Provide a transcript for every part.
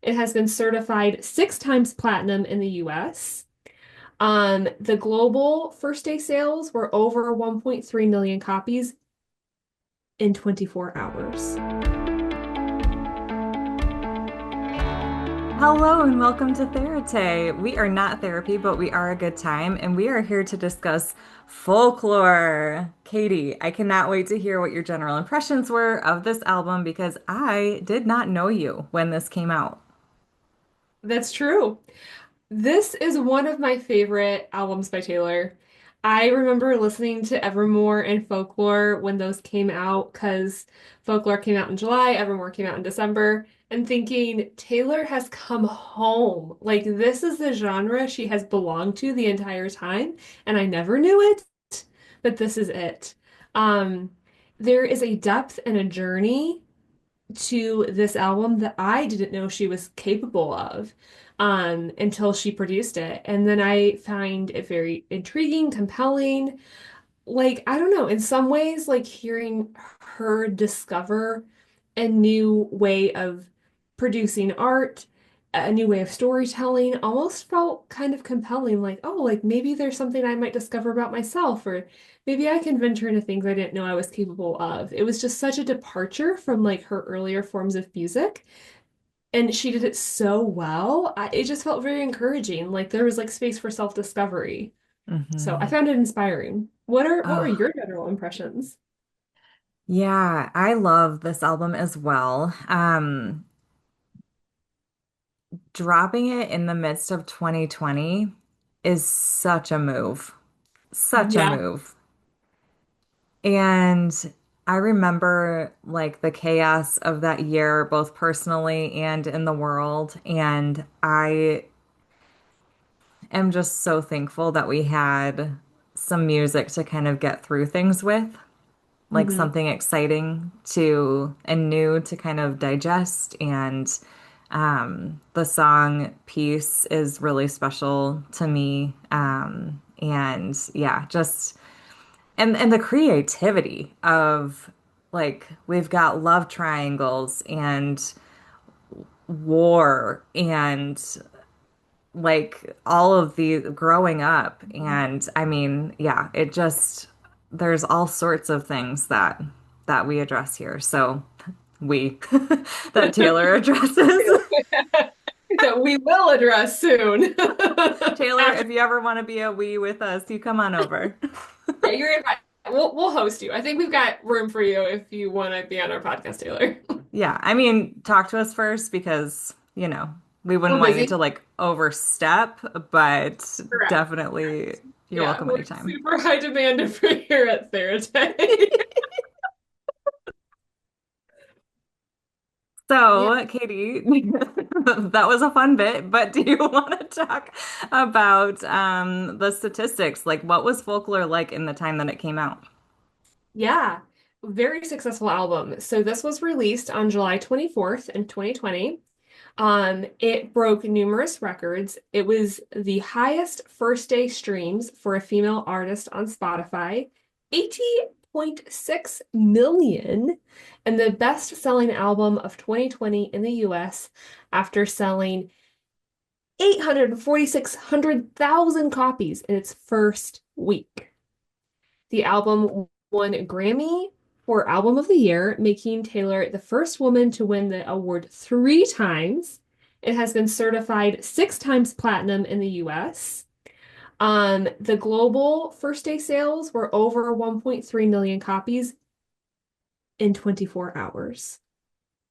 It has been certified 6 times platinum in the US. The global first day sales were over 1.3 million copies in 24 hours. Hello and welcome to Therate. We are not therapy, but we are a good time, and we are here to discuss folklore. Katie, I cannot wait to hear what your general impressions were of this album because I did not know you when this came out. That's true. This is one of my favorite albums by Taylor. I remember listening to Evermore and Folklore when those came out because Folklore came out in July, Evermore came out in December, and thinking Taylor has come home. Like, this is the genre she has belonged to the entire time, and I never knew it, but this is it. Um, there is a depth and a journey to this album that I didn't know she was capable of until she produced it. And then I find it very intriguing, compelling. Like, I don't know, in some ways, like hearing her discover a new way of producing art, a new way of storytelling, almost felt kind of compelling. Like, oh, like maybe there's something I might discover about myself, or maybe I can venture into things I didn't know I was capable of. It was just such a departure from like her earlier forms of music. And she did it so well. It just felt very encouraging. Like there was like space for self-discovery. So I Hmm. found it inspiring. What were Oh, your general impressions? yeah, I love this album as well. Dropping it in the midst of 2020 is such a move. Such a Yeah. move. And I remember like the chaos of that year, both personally and in the world. And I am just so thankful that we had some music to kind of get through things with, like Hmm. something exciting to and new to kind of digest. And the song Peace is really special to me. And yeah, just. And the creativity of like we've got love triangles and war and like all of the growing up and I mean yeah it just there's all sorts of things that we address here so we that Taylor addresses. That we will address soon. Taylor, After, if you ever want to be a we with us you come on over. yeah, you're invited. We'll host you. I think we've got room for you if you want to be on our podcast, Taylor. Yeah, I mean, talk to us first because, we wouldn't We're want you to busy. like overstep, but Correct. definitely you're Yeah, welcome we're anytime. super high demand for here at Therapy. Yeah. So, Katie, that was a fun bit, but do you want to talk about the statistics? Like, what was Folklore like in the time that it came out? Yeah. Very successful album. So this was released on July 24th in 2020. It broke numerous records. It was the highest first day streams for a female artist on Spotify, 80.6 million, and the best-selling album of 2020 in the US after selling 846,000 copies in its first week. The album won a Grammy for Album of the Year, making Taylor the first woman to win the award 3 times. It has been certified 6 times platinum in the US. The global first day sales were over 1.3 million copies in 24 hours.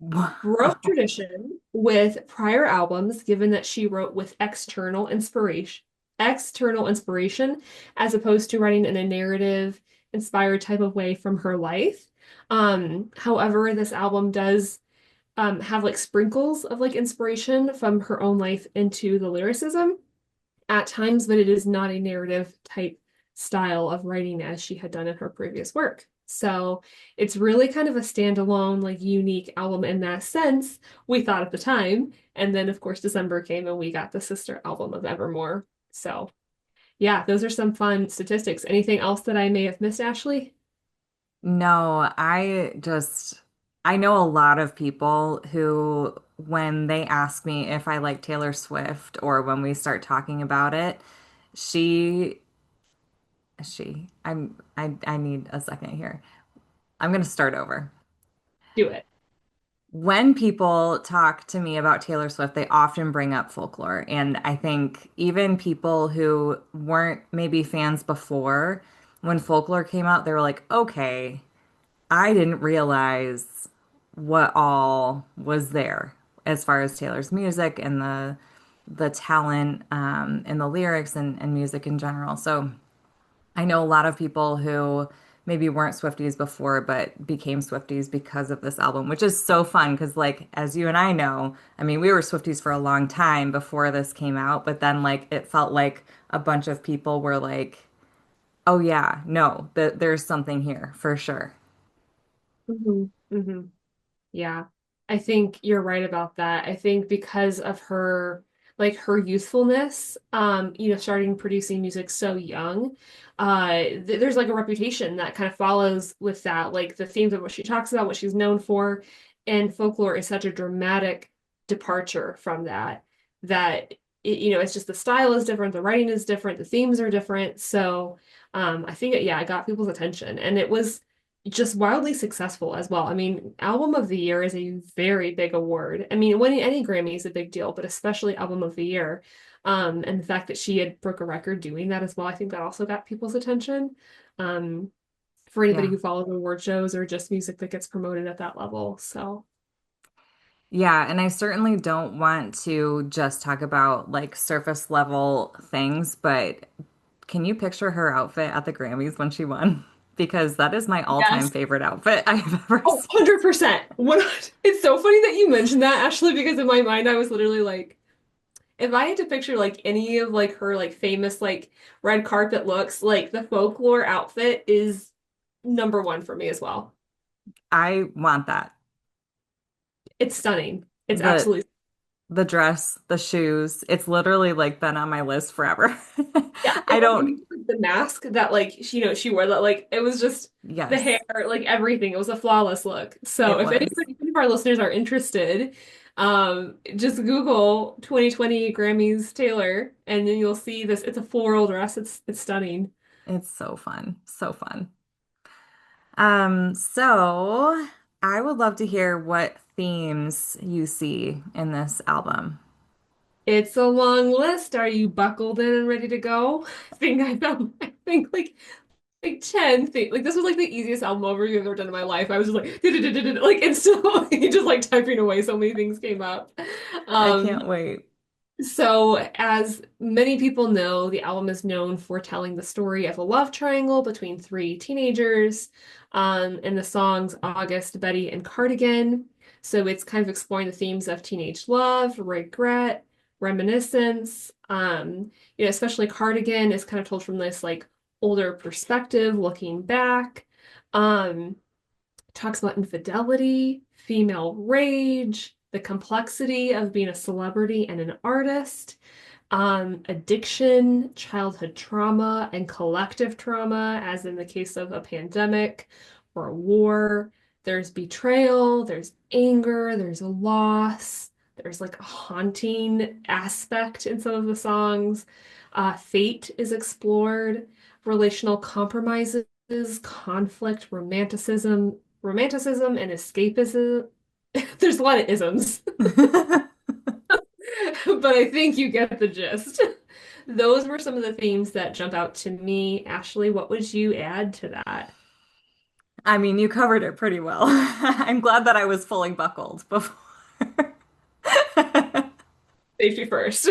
Broke Wow. tradition with prior albums, given that she wrote with external inspiration, as opposed to writing in a narrative inspired type of way from her life. However, this album does have like sprinkles of like inspiration from her own life into the lyricism at times, but it is not a narrative type style of writing as she had done in her previous work. So it's really kind of a standalone, like unique album in that sense, we thought at the time. And then, of course, December came and we got the sister album of Evermore. So, yeah, those are some fun statistics. Anything else that I may have missed, Ashley? No, I just I know a lot of people who, when they ask me if I like Taylor Swift or when we start talking about it, she, I need a second here. I'm going to start over. Do it. When people talk to me about Taylor Swift, they often bring up Folklore. And I think even people who weren't maybe fans before, when Folklore came out, they were like, okay, I didn't realize what all was there as far as Taylor's music and the talent and the lyrics and music in general. So I know a lot of people who maybe weren't Swifties before, but became Swifties because of this album, which is so fun because, like, as you and I know, I mean, we were Swifties for a long time before this came out, but then, like, it felt like a bunch of people were like, oh, yeah, no, there's something here for sure. Hmm. Hmm. Yeah, I think you're right about that. I think because of her, like her youthfulness, starting producing music so young, there's like a reputation that kind of follows with that, like the themes of what she talks about, what she's known for, and Folklore is such a dramatic departure from that, that it's just the style is different, the writing is different, the themes are different. So, I think it got people's attention, and it was just wildly successful as well. I mean, Album of the Year is a very big award. I mean, winning any Grammy is a big deal, but especially Album of the Year. And the fact that she had broke a record doing that as well, I think that also got people's attention. Um, for anybody Yeah. who follows award shows or just music that gets promoted at that level. So, Yeah, and I certainly don't want to just talk about like surface level things, but can you picture her outfit at the Grammys when she won? Because that is my all-time yes. favorite outfit I've ever Oh, seen. 100%. It's so funny that you mentioned that, Ashley, because in my mind I was literally like, if I had to picture like any of like her like famous like red carpet looks, like the folklore outfit is number one for me as well. I want that. It's stunning. It's The absolutely the dress, the shoes, it's literally like been on my list forever. yeah. I And like don't, even the mask that like she wore that like it was just the hair, yes, like everything. It was a flawless look. So it if was. anybody, any of our listeners are interested, just Google 2020 Grammys Taylor, and then you'll see this. It's a floral dress. It's stunning. It's so fun. So fun. So I would love to hear what themes you see in this album. It's a long list. Are you buckled in and ready to go? I think like 10 things. Like this was like the easiest album overview I've ever done in my life. I was just like like instantly just like typing away. So many things came up. I Um, can't wait. so, as many people know, the album is known for telling the story of a love triangle between three teenagers, in the songs August, Betty, and Cardigan. So, it's kind of exploring the themes of teenage love, regret, reminiscence. Especially Cardigan is kind of told from this like older perspective, looking back. Um, talks about infidelity, female rage, the complexity of being a celebrity and an artist, addiction, childhood trauma, and collective trauma, as in the case of a pandemic or a war. There's betrayal, there's anger, there's a loss, there's like a haunting aspect in some of the songs. Fate is explored, relational compromises, conflict, romanticism and escapism. There's a lot of isms, but I think you get the gist. Those were some of the themes that jump out to me. Ashley, what would you add to that? I mean, you covered it pretty well. I'm glad that I was fully buckled before. Safety first.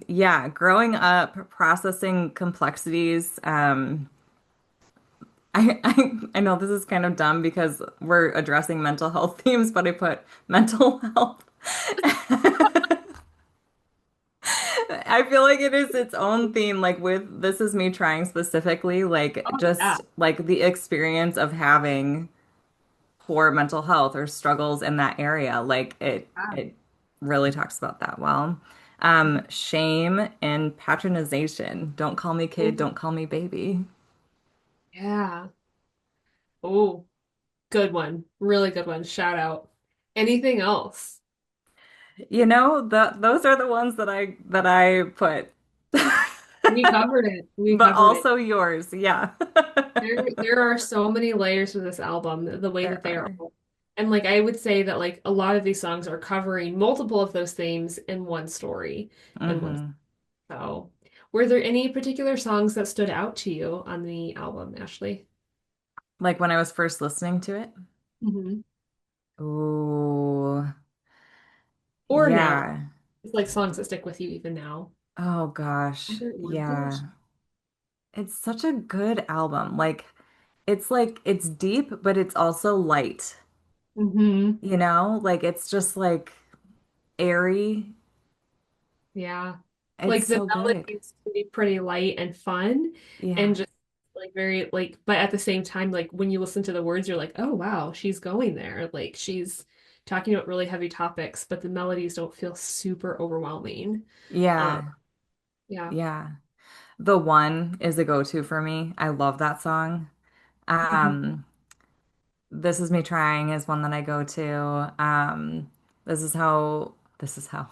Yeah, growing up, processing complexities. I know this is kind of dumb because we're addressing mental health themes, but I put mental health. I feel like it is its own theme, like with This Is Me Trying specifically, like Oh, yeah. just like the experience of having poor mental health or struggles in that area. Like it really talks about that well. Shame and patronization. Don't call me kid, Mhm. don't call me baby. Yeah. Oh. Good one. Really good one. Shout out. Anything else? You know, those are the ones that I put. We covered it. We But covered it. also yours. Yeah. There are so many layers to this album, the way There that they are are. all. And like I would say that like a lot of these songs are covering multiple of those themes in one story and one Hmm. so. Were there any particular songs that stood out to you on the album, Ashley? Like when I was first listening to it. Hmm. Ooh, Or now? yeah. It's like songs that stick with you even now. Oh gosh. Either or, gosh. Yeah. It's such a good album. Like it's deep, but it's also light. Hmm. You know? Like it's just like airy. Yeah. It's Like the so good. melodies can be pretty light and fun and Yeah. just like very like but at the same time like when you listen to the words you're like, "Oh wow, she's going there." Like she's talking about really heavy topics, but the melodies don't feel super overwhelming. Um Yeah. yeah. Yeah. The One is a go-to for me. I love that song. Mhm. Um, This Is Me Trying is one that I go to. This is how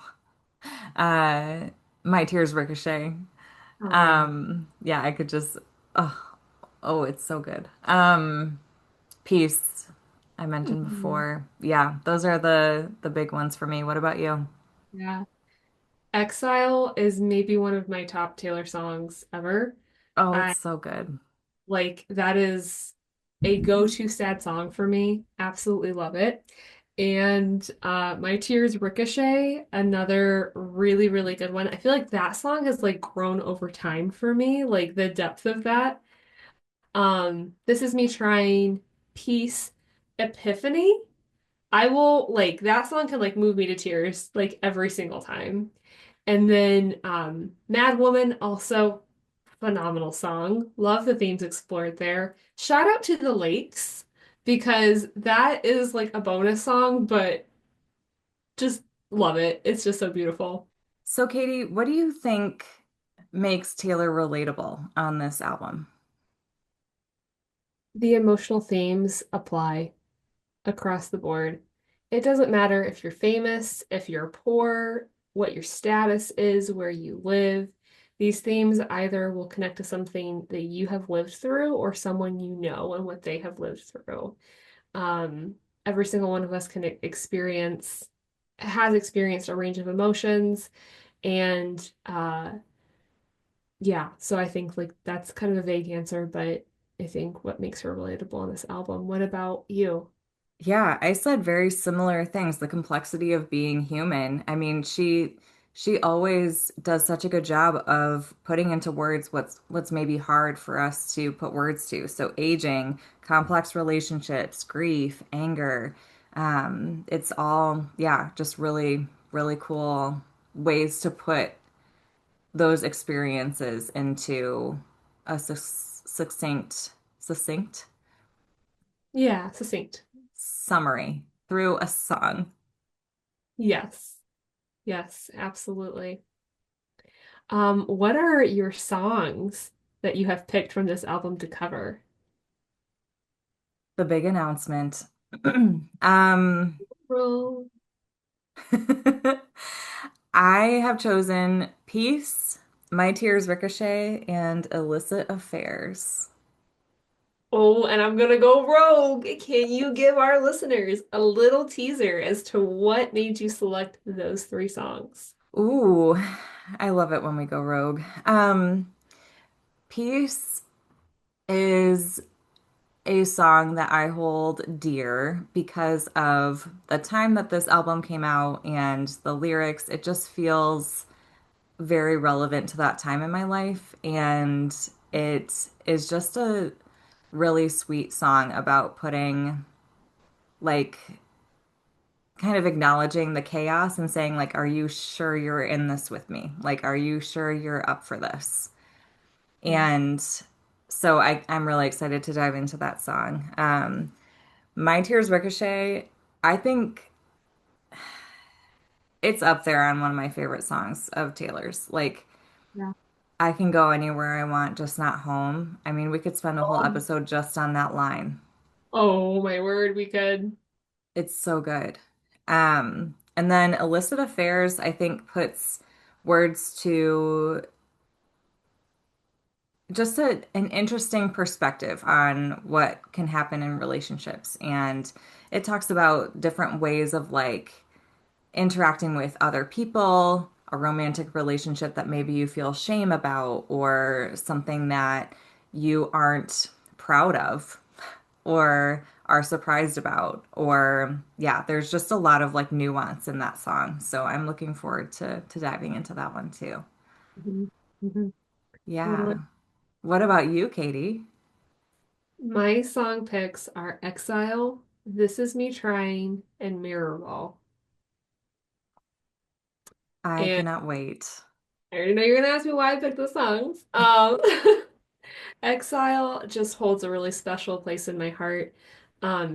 uh My Tears Ricochet. Oh yeah. Yeah, I could just oh, oh, it's so good. Peace I mentioned Mhm. before. Yeah, those are the big ones for me. What about you? Yeah. Exile is maybe one of my top Taylor songs ever. Oh, it's so good. Like that is a go-to sad song for me. Absolutely love it. And My Tears Ricochet, another really, really good one. I feel like that song has like grown over time for me, like the depth of that. This is me trying Peace Epiphany. I will like that song can like move me to tears like every single time. And then Mad Woman, also phenomenal song. Love the themes explored there. Shout out to the Lakes because that is like a bonus song, but just love it. It's just so beautiful. So, Katie, what do you think makes Taylor relatable on this album? The emotional themes apply across the board. It doesn't matter if you're famous, if you're poor, what your status is, where you live. These themes either will connect to something that you have lived through or someone you know and what they have lived through. Um, every single one of us can has experienced a range of emotions. And yeah, so I think like that's kind of a vague answer, but I think what makes her relatable on this album. What about you? Yeah, I said very similar things, the complexity of being human. I mean, she always does such a good job of putting into words what's maybe hard for us to put words to. So aging, complex relationships, grief, anger. It's all, yeah, just really, really cool ways to put those experiences into a succinct Yeah, succinct. summary through a song. Yes. Yes, absolutely. What are your songs that you have picked from this album to cover? The big announcement. Um, Well, I have chosen Peace, My Tears Ricochet, and Illicit Affairs. oh, and I'm gonna go rogue. Can you give our listeners a little teaser as to what made you select those three songs? Ooh, I love it when we go rogue. Peace is a song that I hold dear because of the time that this album came out and the lyrics. It just feels very relevant to that time in my life. And it is just a really sweet song about putting, like, kind of acknowledging the chaos and saying, like, are you sure you're in this with me? Like, are you sure you're up for this? Yeah. And so I'm really excited to dive into that song. My Tears Ricochet, I think it's up there on one of my favorite songs of Taylor's. Like, Yeah. I can go anywhere I want, just not home. I mean, we could spend a whole Oh, episode just on that line. Oh my word, we could. It's so good. And then illicit affairs, I think, puts words to just an interesting perspective on what can happen in relationships. And it talks about different ways of like interacting with other people, a romantic relationship that maybe you feel shame about, or something that you aren't proud of or are surprised about. Or yeah, there's just a lot of like nuance in that song. So I'm looking forward to diving into that one too. Mhm. Mhm. Totally. Yeah. What about you, Katie? My song picks are Exile, This Is Me Trying, and Mirrorball. I And cannot wait. I already know you're gonna ask me why I picked the songs. Exile just holds a really special place in my heart,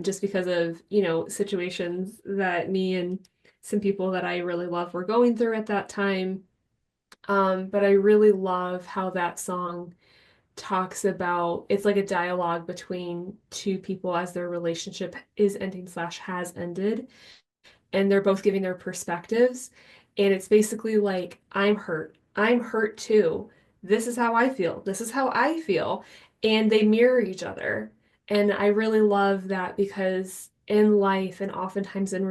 just because of, situations that me and some people that I really love were going through at that time. But I really love how that song talks about it's like a dialogue between two people as their relationship is ending slash has ended, and they're both giving their perspectives. And it's basically like, I'm hurt. I'm hurt too. This is how I feel. This is how I feel. And they mirror each other. And I really love that because in life and oftentimes in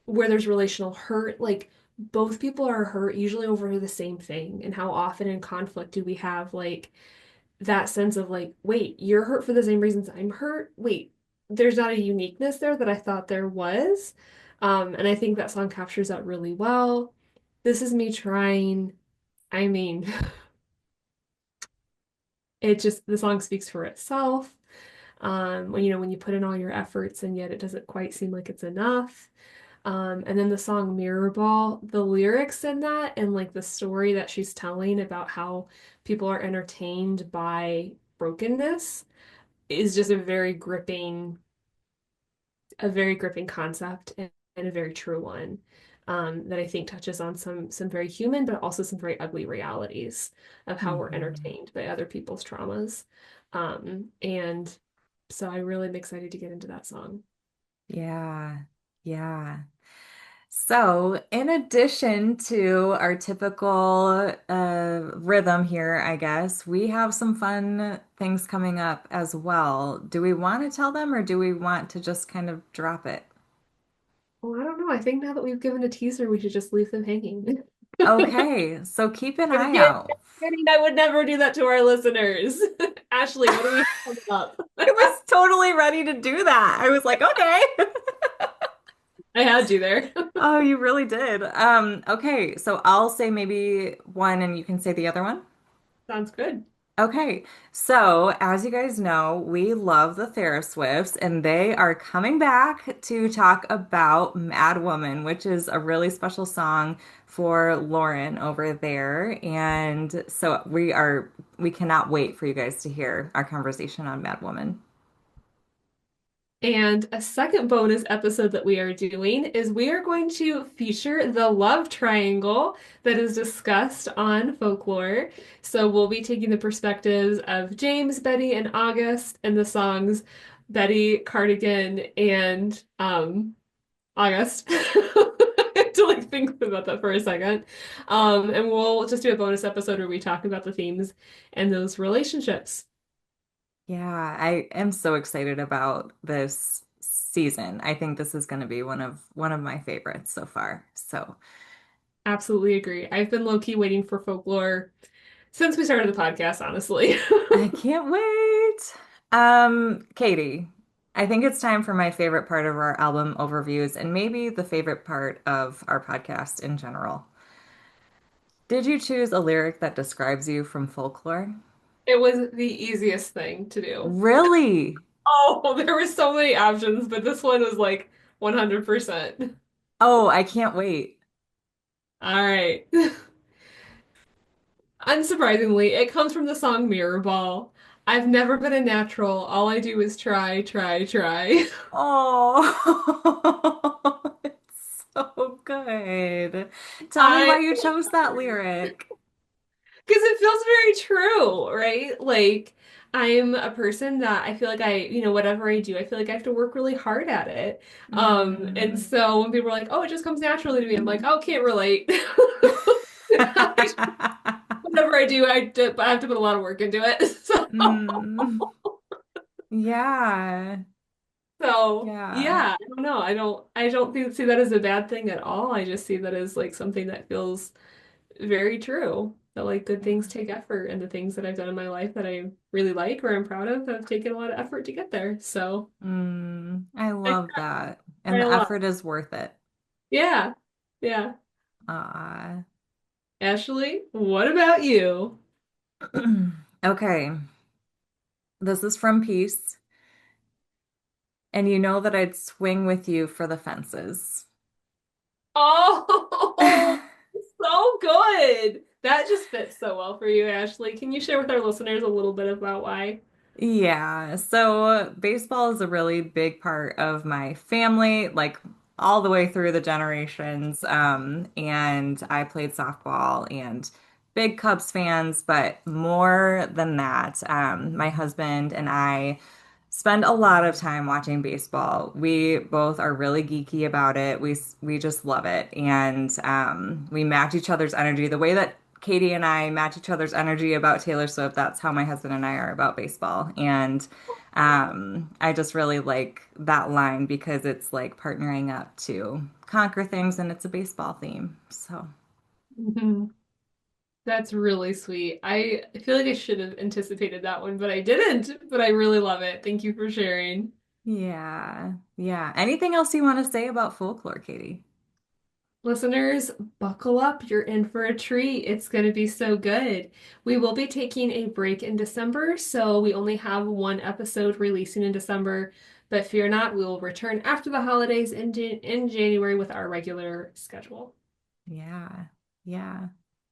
where there's relational hurt, like both people are hurt usually over the same thing. And how often in conflict do we have like that sense of like, wait, you're hurt for the same reasons I'm hurt? Wait, there's not a uniqueness there that I thought there was. And I think that song captures that really well. This is me trying. I mean, the song speaks for itself. When you put in all your efforts and yet it doesn't quite seem like it's enough. And then the song Mirrorball, the lyrics in that and like the story that she's telling about how people are entertained by brokenness is just a very gripping concept and a very true one, that I think touches on some very human but also some very ugly realities of how we're Mhm. entertained by other people's traumas. And so I really am excited to get into that song. Yeah. Yeah. So, in addition to our typical rhythm here, I guess, we have some fun things coming up as well. Do we want to tell them or do we want to just kind of drop it? Well, I don't know. I think now that we've given a teaser, we should just leave them hanging. Okay, so keep an I'm eye kidding. out. I'm kidding. I would never do that to our listeners. Ashley, what do we have coming up? I was totally ready to do that. I was like, okay. I had you there. Oh, you really did. Okay, so I'll say maybe one and you can say the other one. Sounds good. Okay, so as you guys know, we love the Swifts, and they are coming back to talk about Mad Woman, which is a really special song for Lauren over there. And so we cannot wait for you guys to hear our conversation on Mad Woman. And a second bonus episode that we are doing is we are going to feature the love triangle that is discussed on Folklore. So we'll be taking the perspectives of James, Betty, and August and the songs Betty, Cardigan, and August. I have to like think about that for a second. And we'll just do a bonus episode where we talk about the themes and those relationships. Yeah, I am so excited about this season. I think this is going to be one of my favorites so far. So Absolutely agree. I've been low-key waiting for Folklore since we started the podcast, honestly. I can't wait. Katie, I think it's time for my favorite part of our album overviews and maybe the favorite part of our podcast in general. Did you choose a lyric that describes you from folklore? It was the easiest thing to do. Really? Oh, there were so many options, but this one was like 100%. Oh, I can't wait. All right. Unsurprisingly, it comes from the song Mirror Ball. I've never been a natural. All I do is try, try, try. Oh, it's so good. Tell me why I you chose that lyric. Because it feels very true, right? Like I'm a person that I feel like whatever I do, I feel like I have to work really hard at it. And Mm. so when people are like, "Oh, it just comes naturally to me," I'm like, "Oh, can't relate." Whatever I do, I have to put a lot of work into it. Mm. Yeah. So Yeah. yeah, I don't know. I don't see that as a bad thing at all. I just see that as like something that feels very true. That like good things Yeah. take effort, and the things that I've done in my life that I really like or I'm proud of have taken a lot of effort to get there. So I I love that. And try a the lot. effort is worth it. Yeah. Yeah. Ah. Ashley, what about you? Okay. This is from Peace. And you know that I'd swing with you for the fences. Oh, so good. That just fits so well for you, Ashley. Can you share with our listeners a little bit about why? Yeah, so baseball is a really big part of my family, like all the way through the generations. And I played softball and big Cubs fans, but more than that, my husband and I spend a lot of time watching baseball. We both are really geeky about it. We just love it, and we match each other's energy. The way that Katie and I match each other's energy about Taylor Swift, that's how my husband and I are about baseball. And I just really like that line because it's like partnering up to conquer things, and it's a baseball theme. So Mhm. That's really sweet. I feel like I should have anticipated that one, but I didn't. But I really love it. Thank you for sharing. yeah, yeah. Anything else you want to say about folklore, Katie? Listeners, buckle up. You're in for a treat. It's going to be so good. We will be taking a break in December, so we only have one episode releasing in December. But fear not, we will return after the holidays in January with our regular schedule. Yeah. Yeah.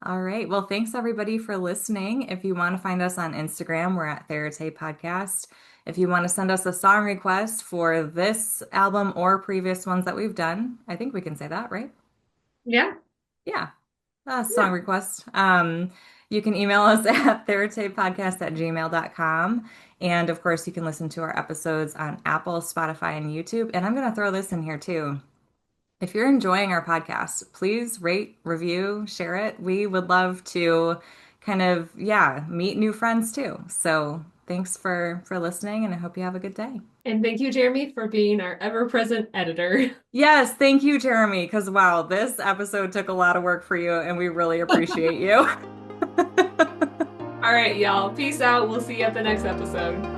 All right. Well, thanks everybody for listening. If you want to find us on Instagram, we're at Therate Podcast. If you want to send us a song request for this album or previous ones that we've done, I think we can say that, right? Yeah, Yeah. Song yeah. request. You can email us at theratepodcast@gmail.com. And of course, you can listen to our episodes on Apple, Spotify, and YouTube. And I'm going to throw this in here too. If you're enjoying our podcast, please rate, review, share it. We would love to kind of, yeah, meet new friends too. So thanks for listening, and I hope you have a good day. And thank you, Jeremy, for being our ever-present editor. Yes, thank you, Jeremy, because wow, this episode took a lot of work for you, and we really appreciate you. All right, y'all. Peace out. We'll see you at the next episode.